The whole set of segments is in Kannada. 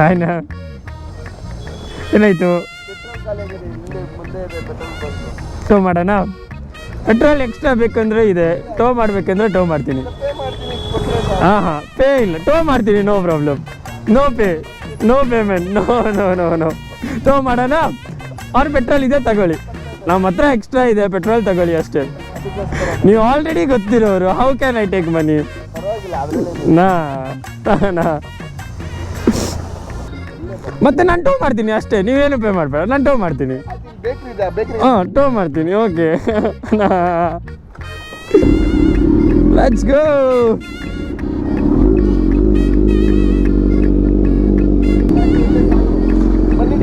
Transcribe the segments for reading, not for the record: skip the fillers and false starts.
ಆಯ್ನಾ ಏನಾಯ್ತು ಟೋ ಮಾಡೋಣ ಪೆಟ್ರೋಲ್ ಎಕ್ಸ್ಟ್ರಾ ಬೇಕಂದ್ರೆ ಇದೆ ಟೋ ಮಾಡಬೇಕಂದ್ರೆ ಟೋ ಮಾಡ್ತೀನಿ ಹಾಂ ಪೇ ಇಲ್ಲ ಟೋ ಮಾಡ್ತೀನಿ no problem no pay no payment no no no no tow ಮಾಡೋಣ ಅವ್ರ ಪೆಟ್ರೋಲ್ ಇದೆ ತಗೊಳ್ಳಿ ನಮ್ಮ ಹತ್ರ ಎಕ್ಸ್ಟ್ರಾ ಇದೆ ಪೆಟ್ರೋಲ್ ತಗೊಳ್ಳಿ ಅಷ್ಟೇ ನೀವು ಆಲ್ರೆಡಿ ಗೊತ್ತಿರೋರು how can I take money ನಾ ಮತ್ತೆ ನಾನು ಟೋ ಮಾಡ್ತೀನಿ ಅಷ್ಟೇ ನೀವೇನು ಪೇ ಮಾಡಬೇಡ ನಾನು ಟೋ ಮಾಡ್ತೀನಿ ಹಾಂ ಟೋ ಮಾಡ್ತೀನಿ ಓಕೆ ಲೆಟ್ಸ್ ಗೋ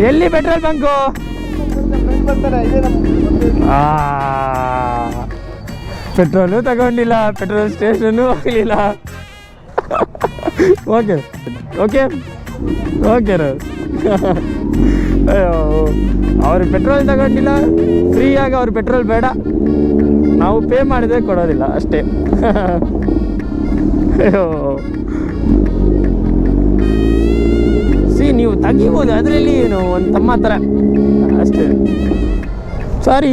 ಎಲ್ಲಿ ಪೆಟ್ರೋಲ್ ಬಂಕು ಪೆಟ್ರೋಲು ತಗೊಂಡಿಲ್ಲ ಪೆಟ್ರೋಲ್ ಸ್ಟೇಷನ್ನು ಹೋಗಲಿಲ್ಲ ಓಕೆ ಓಕೆ ಓಕೆ ಅಯ್ಯೋ ಅವ್ರು ಪೆಟ್ರೋಲ್ ತಗೊಂಡಿಲ್ಲ ಫ್ರೀಯಾಗಿ ಅವ್ರು ಪೆಟ್ರೋಲ್ ಬೇಡ ನಾವು ಪೇ ಮಾಡಿದ್ರೆ ಕೊಡೋದಿಲ್ಲ ಅಷ್ಟೇ ಅಯ್ಯೋ ನೀವು ತೆಗಿಬೋದು ಅದರಲ್ಲಿ ಏನು ಒಂದು ತಮ್ಮ ಥರ ಅಷ್ಟೇ ಸಾರಿ